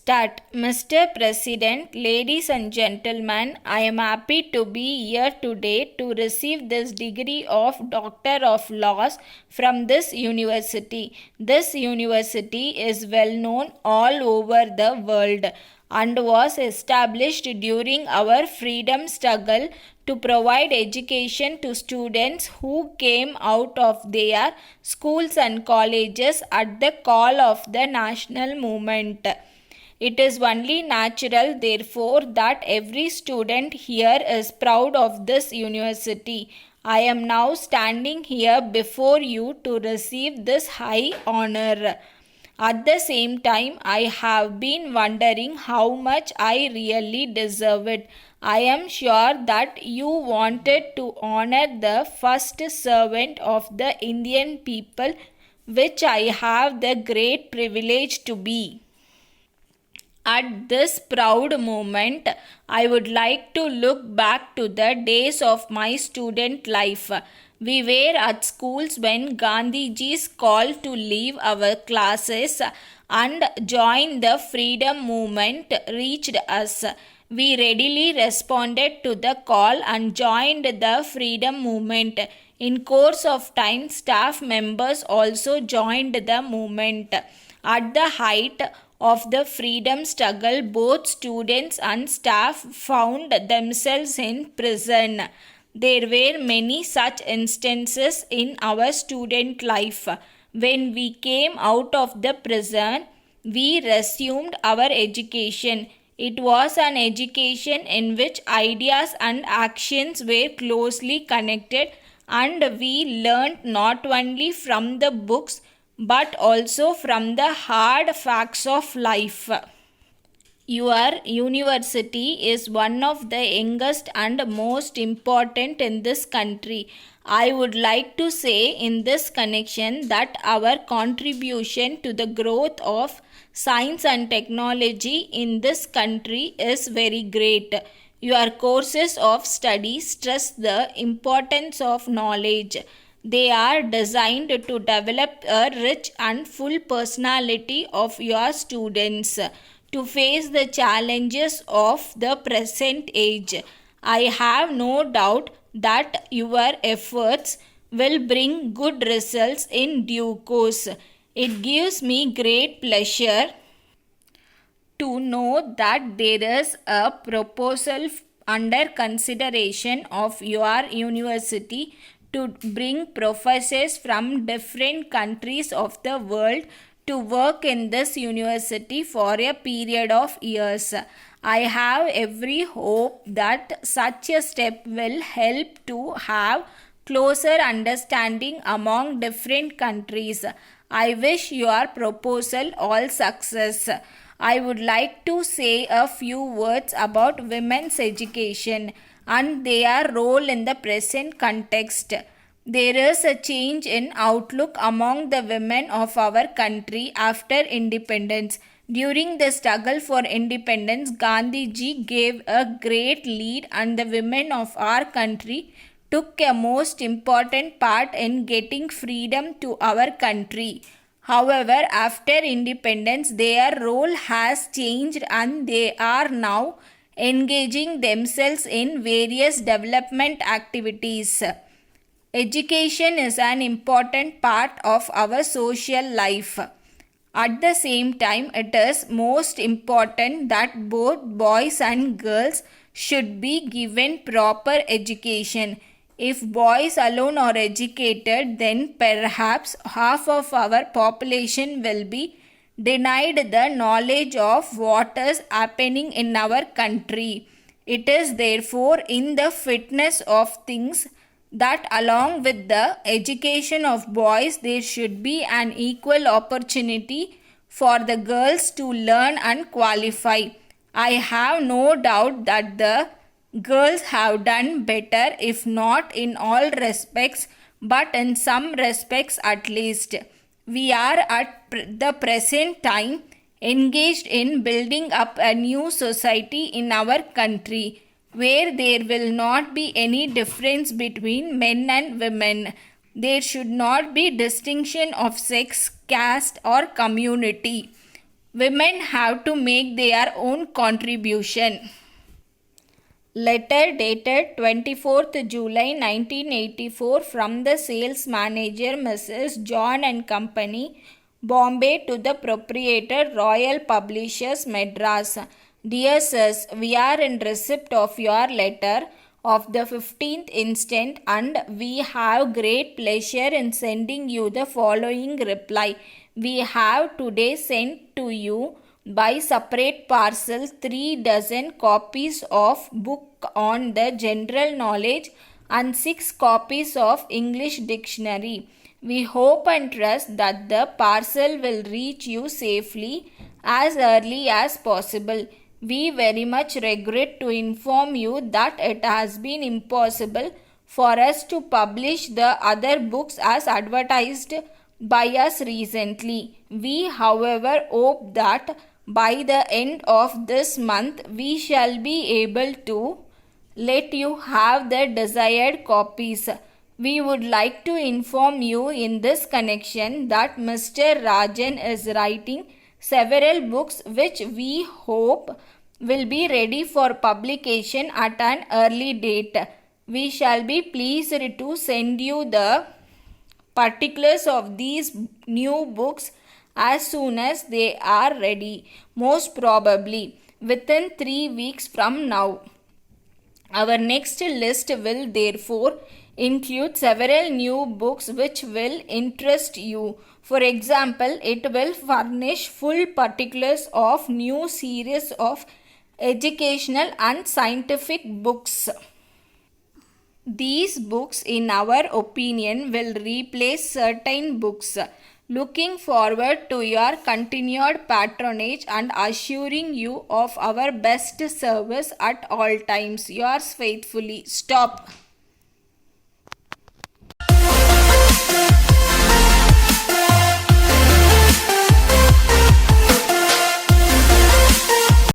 start. Mr. President, ladies and gentlemen, I am happy to be here today to receive this degree of Doctor of Laws from this university. This university is well known all over the world and was established during our freedom struggle to provide education to students who came out of their schools and colleges at the call of the national movement. It is only natural, therefore, that every student here is proud of this university. I am now standing here before you to receive this high honor. At the same time, I have been wondering how much I really deserve it. I am sure that you wanted to honor the first servant of the Indian people, which I have the great privilege to be. At this proud moment, I would like to look back to the days of my student life. We were at schools when Gandhiji's call to leave our classes and join the freedom movement reached us. We readily responded to the call and joined the freedom movement. In course of time, staff members also joined the movement. At the height of the freedom struggle, both students and staff found themselves in prison. There were many such instances in our student life. When we came out of the prison, we resumed our education. It was an education in which ideas and actions were closely connected, and we learnt not only from the books but also from the hard facts of life. Your university is one of the youngest and most important in this country. I would like to say in this connection that our contribution to the growth of science and technology in this country is very great. Your courses of study stress the importance of knowledge. They are designed to develop a rich and full personality of your students to face the challenges of the present age. I have no doubt that your efforts will bring good results in due course. It gives me great pleasure to know that there is a proposal under consideration of your university to bring professors from different countries of the world to work in this university for a period of years. I have every hope that such a step will help to have closer understanding among different countries. I wish your proposal all success. I would like to say a few words about women's education and their role in the present context. There is a change in outlook among the women of our country after independence. During the struggle for independence, Gandhiji gave a great lead and the women of our country took a most important part in getting freedom to our country. However, after independence, their role has changed and they are now engaging themselves in various development activities. Education is an important part of our social life. At the same time, it is most important that both boys and girls should be given proper education. If boys alone are educated, then perhaps half of our population will be denied the knowledge of what is happening in our country. It is therefore in the fitness of things that along with the education of boys, there should be an equal opportunity for the girls to learn and qualify. I have no doubt that the girls have done better, if not in all respects, but in some respects at least. We are at the present time engaged in building up a new society in our country, where there will not be any difference between men and women. There should not be distinction of sex, caste or community. Women have to make their own contribution. Letter dated 24th July 1984 from the sales manager Mrs. John and Company, Bombay, to the proprietor, Royal Publishers, Madras. Dear Sirs, we are in receipt of your letter of the 15th instant, and we have great pleasure in sending you the following reply. We have today sent to you by separate parcel 3 dozen copies of book on the general knowledge and 6 copies of English dictionary. We hope and trust that the parcel will reach you safely as early as possible. We very much regret to inform you that it has been impossible for us to publish the other books as advertised by us recently. We, however, hope that by the end of this month we shall be able to let you have the desired copies. We would like to inform you in this connection that Mr. Rajan is writing several books which we hope will be ready for publication at an early date. We shall be pleased to send you the particulars of these new books as soon as they are ready, most probably within 3 weeks from now. Our next list will therefore include several new books which will interest you. For example, it will furnish full particulars of new series of educational and scientific books. These books, in our opinion, will replace certain books. Looking forward to your continued patronage and assuring you of our best service at all times. Yours faithfully. Stop.